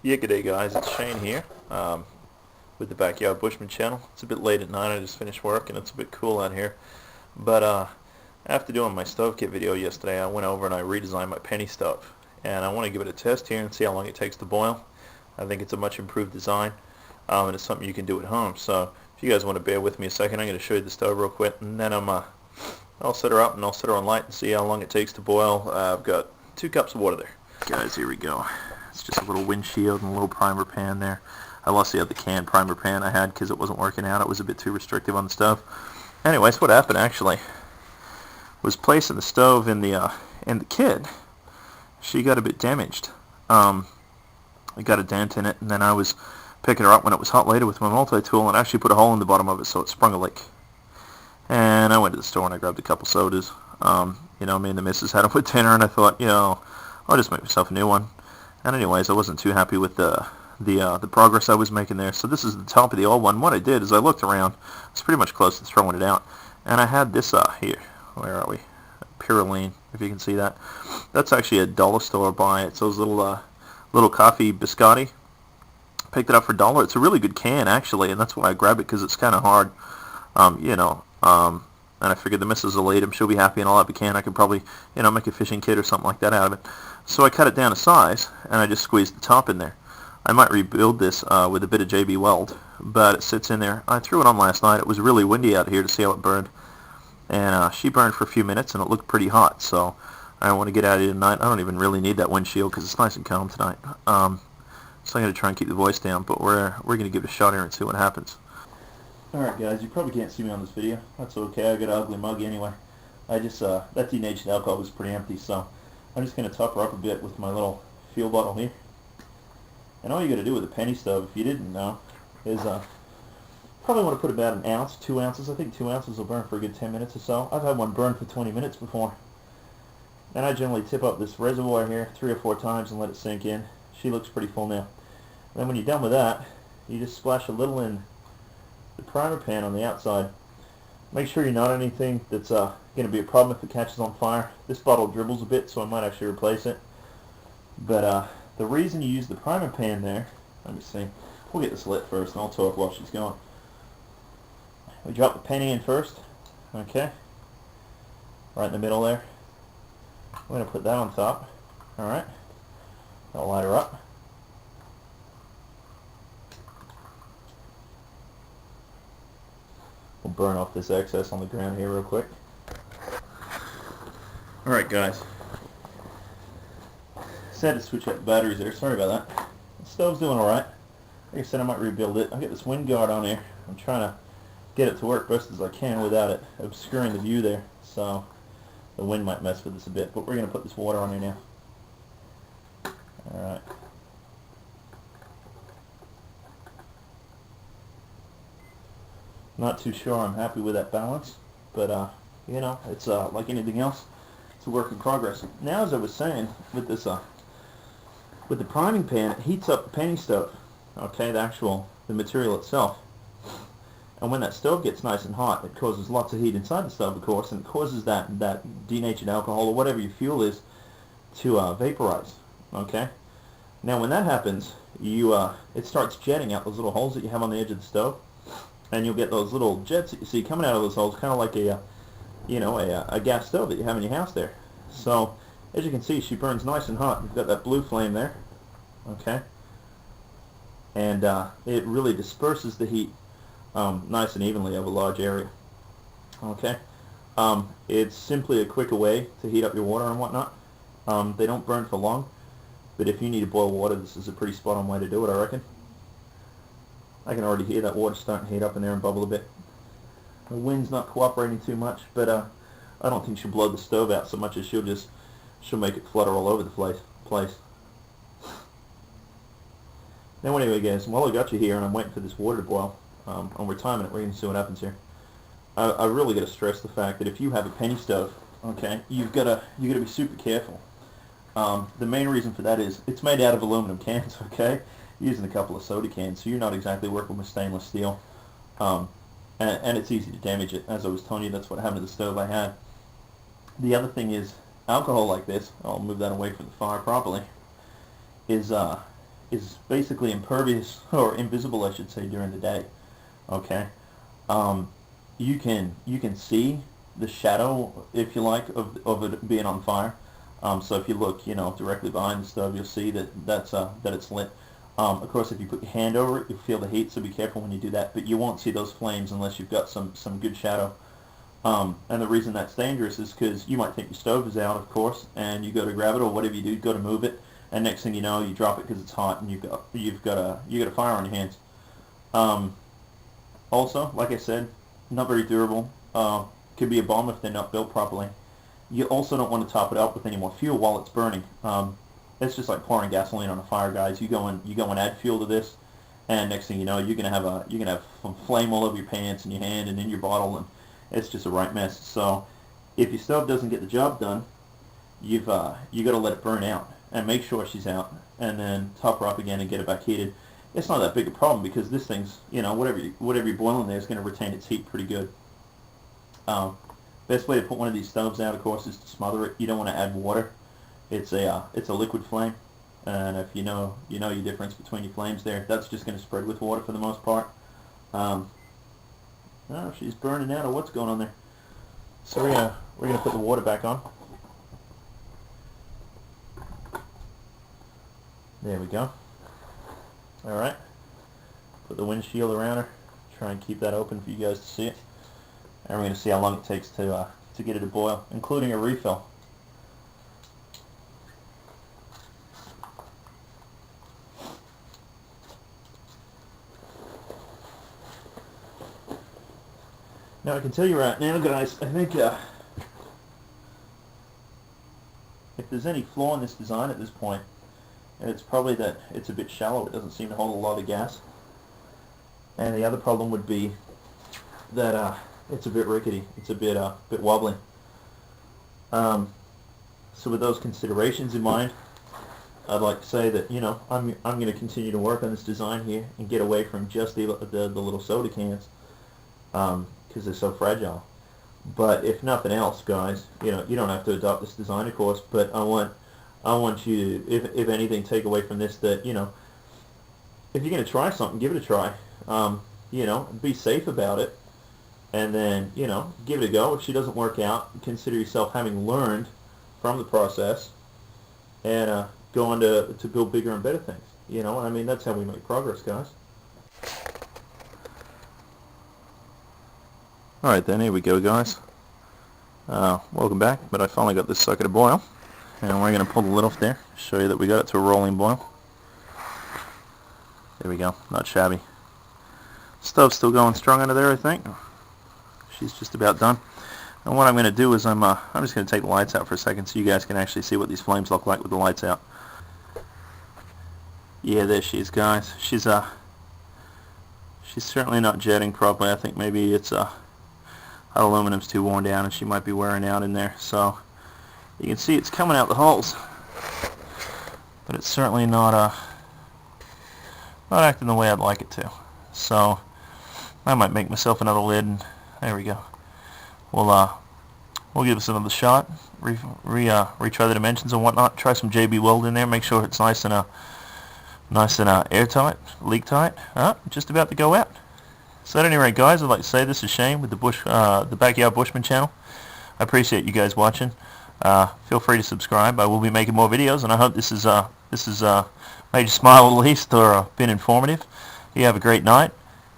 Yeah, good day guys, it's Shane here with the Backyard Bushman channel. It's a bit late at night, I just finished work and it's a bit cool out here. But after doing my stove kit video yesterday, I went over and I redesigned my penny stove. And I want to give it a test here and see how long it takes to boil. I think it's a much improved design and it's something you can do at home. So if you guys want to bear with me a second, I'm going to show you the stove real quick and then I'll set her up and I'll set her on light and see how long it takes to boil. I've got 2 cups of water there. Guys, here we go. It's just a little windshield and a little primer pan there. I lost the other can primer pan I had because it wasn't working out. It was a bit too restrictive on the stove. Anyways, what happened actually was placing the stove in the kit. She got a bit damaged. It got a dent in it, and then I was picking her up when it was hot later with my multi-tool and actually put a hole in the bottom of it so it sprung a leak. And I went to the store and I grabbed a couple sodas. Me and the missus had them with dinner, and I thought, I'll just make myself a new one. And anyways, I wasn't too happy with the progress I was making there. So this is the top of the old one. What I did is I looked around. I was pretty much close to throwing it out. And I had this here. Where are we? Purolene, if you can see that. That's actually a dollar store buy. It's those little coffee biscotti. Picked it up for $1. It's a really good can, actually, and that's why I grabbed it, because it's kind of hard. And I figured the missus will eat them. She'll be happy, and I'll have a can. I could probably, make a fishing kit or something like that out of it. So I cut it down to size, and I just squeezed the top in there. I might rebuild this with a bit of JB Weld, but it sits in there. I threw it on last night. It was really windy out here to see how it burned. And she burned for a few minutes, and it looked pretty hot. So I want to get out of here tonight. I don't even really need that windshield because it's nice and calm tonight. So I'm going to try and keep the voice down, but we're going to give it a shot here and see what happens. Alright guys, you probably can't see me on this video. That's okay, I got an ugly mug anyway. I just, that denatured alcohol was pretty empty, so I'm just going to top her up a bit with my little fuel bottle here. And all you got to do with a penny stove, if you didn't know, is probably want to put about an ounce, 2 ounces. I think 2 ounces will burn for a good 10 minutes or so. I've had one burn for 20 minutes before. And I generally tip up this reservoir here 3 or 4 times and let it sink in. She looks pretty full now. And then when you're done with that, you just splash a little in the primer pan on the outside. Make sure you're not anything that's going to be a problem if it catches on fire. This bottle dribbles a bit, so I might actually replace it. But the reason you use the primer pan there, let me see, we'll get this lit first and I'll talk while she's going. We drop the penny in first, okay, right in the middle there. We're going to put that on top, alright, that'll light her up. We'll burn off this excess on the ground here real quick. Alright guys, just had to switch out the batteries there, sorry about that. The stove's doing alright. Like I said, I might rebuild it. I'll get this wind guard on here. I'm trying to get it to work best as I can without it obscuring the view there, so the wind might mess with this a bit, but we're going to put this water on here now. Alright. Not too sure I'm happy with that balance, but it's like anything else, it's a work in progress. Now, as I was saying, with this with the priming pan, it heats up the penny stove, okay, the material itself. And when that stove gets nice and hot, it causes lots of heat inside the stove, of course, and it causes that denatured alcohol or whatever your fuel is to vaporize, okay? Now when that happens, it starts jetting out those little holes that you have on the edge of the stove. And you'll get those little jets that you see coming out of those holes, kind of like a gas stove that you have in your house there. So, as you can see, she burns nice and hot. You've got that blue flame there, okay? And it really disperses the heat nice and evenly over a large area, okay? It's simply a quicker way to heat up your water and whatnot. They don't burn for long, but if you need to boil water, this is a pretty spot-on way to do it, I reckon. I can already hear that water starting to heat up in there and bubble a bit. The wind's not cooperating too much, but I don't think she'll blow the stove out so much as she'll make it flutter all over the place. Now anyway guys, while I got you here and I'm waiting for this water to boil, and we're timing it, we're going to see what happens here. I really got to stress the fact that if you have a penny stove, okay, you got to be super careful. The main reason for that is it's made out of aluminum cans, okay? Using a couple of soda cans, so you're not exactly working with stainless steel, and it's easy to damage it. As I was telling you, that's what happened to the stove I had. The other thing is, alcohol like this, I'll move that away from the fire properly, is is basically impervious, or invisible I should say, during the day. Okay, you can see the shadow, if you like, of it being on fire. So if you look, directly behind the stove, you'll see that it's lit. Of course, if you put your hand over it, you'll feel the heat, so be careful when you do that. But you won't see those flames unless you've got some good shadow. And the reason that's dangerous is because you might think your stove is out, of course, and you go to grab it, or whatever you do, go to move it, and next thing you know, you drop it because it's hot, and you've got a fire on your hands. Also, like I said, not very durable. Could be a bomb if they're not built properly. You also don't want to top it up with any more fuel while it's burning. It's just like pouring gasoline on a fire, guys. You go and add fuel to this, and next thing you know, you're gonna have some flame all over your pants and your hand and in your bottle, and it's just a right mess. So, if your stove doesn't get the job done, you got to let it burn out and make sure she's out, and then top her up again and get it back heated. It's not that big a problem because this thing's, whatever you're boiling there is going to retain its heat pretty good. Best way to put one of these stoves out, of course, is to smother it. You don't want to add water. It's a liquid flame, and if you know your difference between your flames there, that's just going to spread with water for the most part. Oh, she's burning out, or what's going on there? So we're gonna put the water back on. There we go. All right. Put the windshield around her. Try and keep that open for you guys to see it. And we're going to see how long it takes to get it to boil, including a refill. Now I can tell you right now, guys, I think if there's any flaw in this design at this point, it's probably that it's a bit shallow. It doesn't seem to hold a lot of gas. And the other problem would be that it's a bit rickety. It's a bit wobbly. So with those considerations in mind, I'd like to say that I'm going to continue to work on this design here and get away from just the little soda cans because they're so fragile. But if nothing else, guys, you don't have to adopt this design, of course. But I want you to, if anything, take away from this that if you're going to try something, give it a try. Be safe about it, and then give it a go. If she doesn't work out, consider yourself having learned from the process, and go on to build bigger and better things. I mean, that's how we make progress, guys. Alright then, here we go, guys. Welcome back, but I finally got this sucker to boil, and we're going to pull the lid off there, show you that we got it to a rolling boil. There we go, not shabby. Stove's still going strong under there, I think. She's just about done. And what I'm going to do is I'm just going to take the lights out for a second so you guys can actually see what these flames look like with the lights out. Yeah, there she is, guys. She's certainly not jetting properly. I think maybe it's aluminum's too worn down and she might be wearing out in there. So you can see it's coming out the holes, but it's certainly not acting the way I'd like it to. So I might make myself another lid, and there we go. We'll give this another shot, retry the dimensions and whatnot, try some JB Weld in there, make sure it's nice and airtight, leak tight. Just about to go out. So at any rate, guys, I'd like to say this is Shane with the Backyard Bushman channel. I appreciate you guys watching. Feel free to subscribe. I will be making more videos, and I hope this is made you smile at least, or been informative. You have a great night,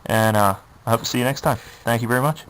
and I hope to see you next time. Thank you very much.